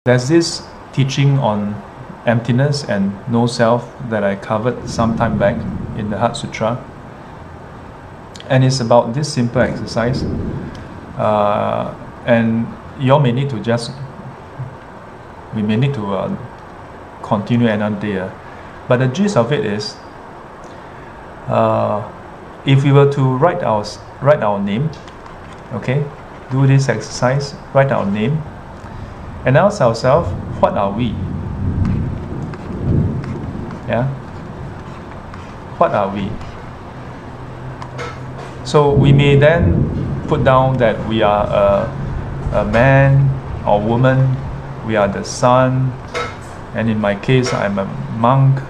There's this teaching on emptiness and no self that I covered some time back in the Heart Sutra. And it's about this simple exercise. And you all may need to we may need to continue another day. But the gist of it is, if we were to write our name, okay, do this exercise, write our name, and ask ourselves, what are we? Yeah? What are we? So we may then put down that we are a man or woman, we are the son, and in my case, I'm a monk.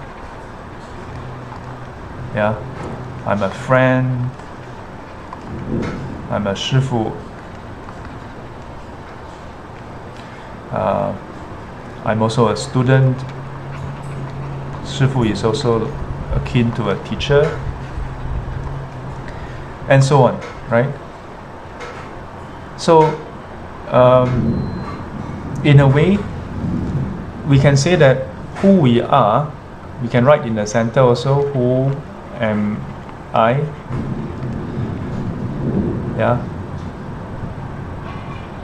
Yeah? I'm a friend, I'm a shifu. I'm also a student. Shifu is also akin to a teacher, and so on, right? So, in a way, we can say that who we are, we can write in the center also, who am I? Yeah.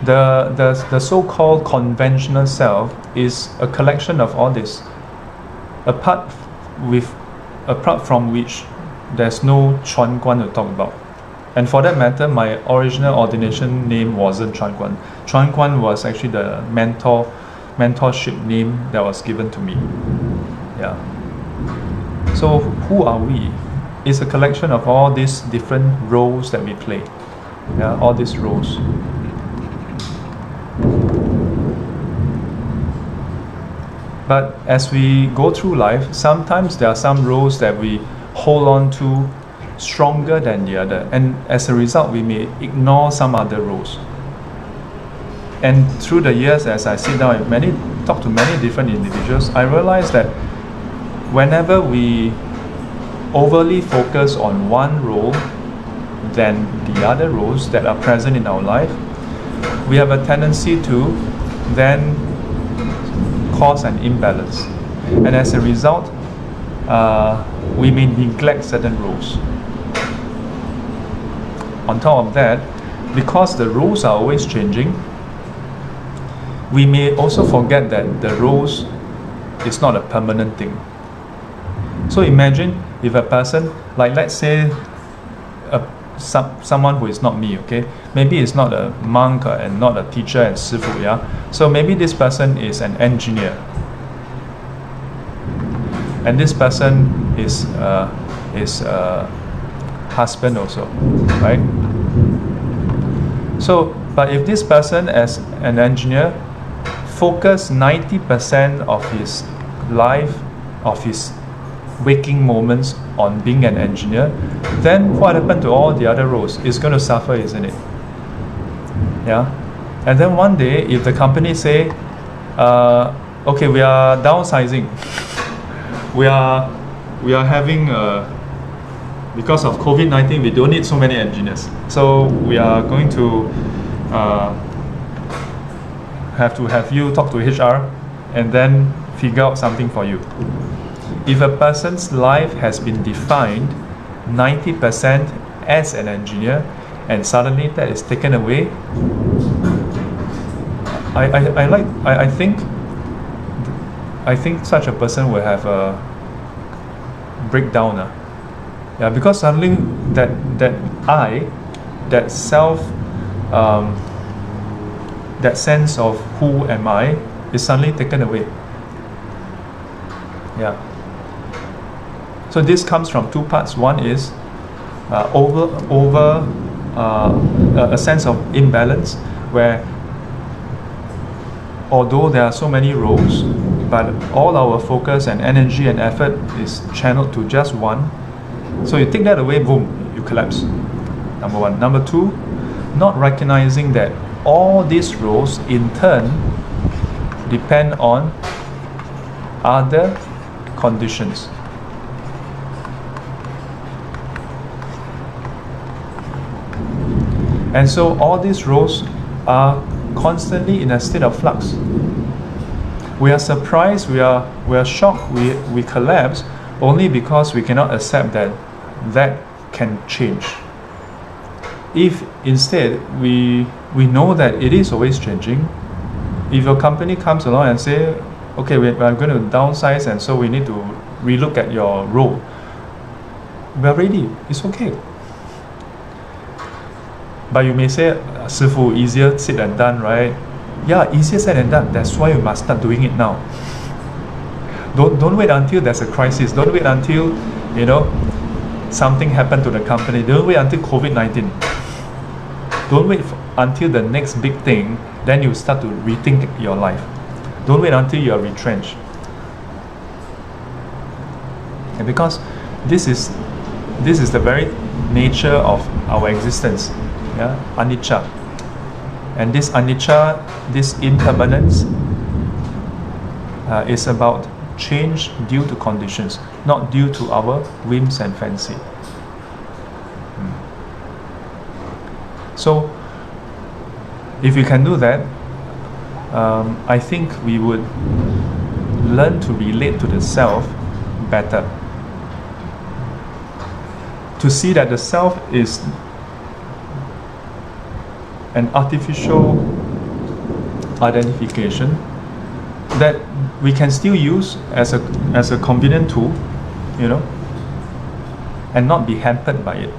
The so-called conventional self is a collection of all this, apart from which there's no Chuan Guan to talk about. And for that matter, my original ordination name wasn't Chuan Guan. Chuan Guan was actually the mentorship name that was given to me. Yeah. So who are we? It's a collection of all these different roles that we play. Yeah, all these roles. But as we go through life, sometimes there are some roles that we hold on to stronger than the other, and as a result, we may ignore some other roles. And through the years, as I sit down and talk to many different individuals, I realize that whenever we overly focus on one role than the other roles that are present in our life, we have a tendency to then cause an imbalance, and as a result, we may neglect certain roles. On top of that, because the roles are always changing, we may also forget that the roles is not a permanent thing. So imagine if a person, like let's say someone who is not me, okay, maybe it's not a monk and not a teacher and sifu, yeah. So maybe this person is an engineer, and this person is a husband also, right? So, but if this person as an engineer focus 90% of his life, of his waking moments on being an engineer, then what happened to all the other roles? It's going to suffer, isn't it? Yeah. And then one day, if the company say, okay, we are downsizing, we are having because of COVID-19, we don't need so many engineers, so we are going to have you talk to HR and then figure out something for you. If a person's life has been defined 90% as an engineer, and suddenly that is taken away, I think such a person will have a breakdown. Yeah, because suddenly that self, that sense of who am I is suddenly taken away. Yeah. So this comes from two parts. One is a sense of imbalance, where although there are so many roles, but all our focus and energy and effort is channeled to just one. So you take that away, boom, you collapse. Number one. Number two, not recognizing that all these roles in turn depend on other conditions. And so all these roles are constantly in a state of flux. We are surprised, we are shocked, we collapse only because we cannot accept that can change. If instead we know that it is always changing, if your company comes along and say, okay, we're going to downsize and so we need to relook at your role, we are ready, it's okay. But you may say, Sifu, easier said than done, right? Yeah, easier said than done. That's why you must start doing it now. Don't wait until there's a crisis. Don't wait until, something happened to the company. Don't wait until COVID-19. Don't wait until the next big thing, then you start to rethink your life. Don't wait until you are retrenched. And because this is the very nature of our existence, anicca. And this anicca, this impermanence, is about change due to conditions, not due to our whims and fancy. So, if we can do that, I think we would learn to relate to the self better. To see that the self is an artificial identification that we can still use as a convenient tool, and not be hampered by it.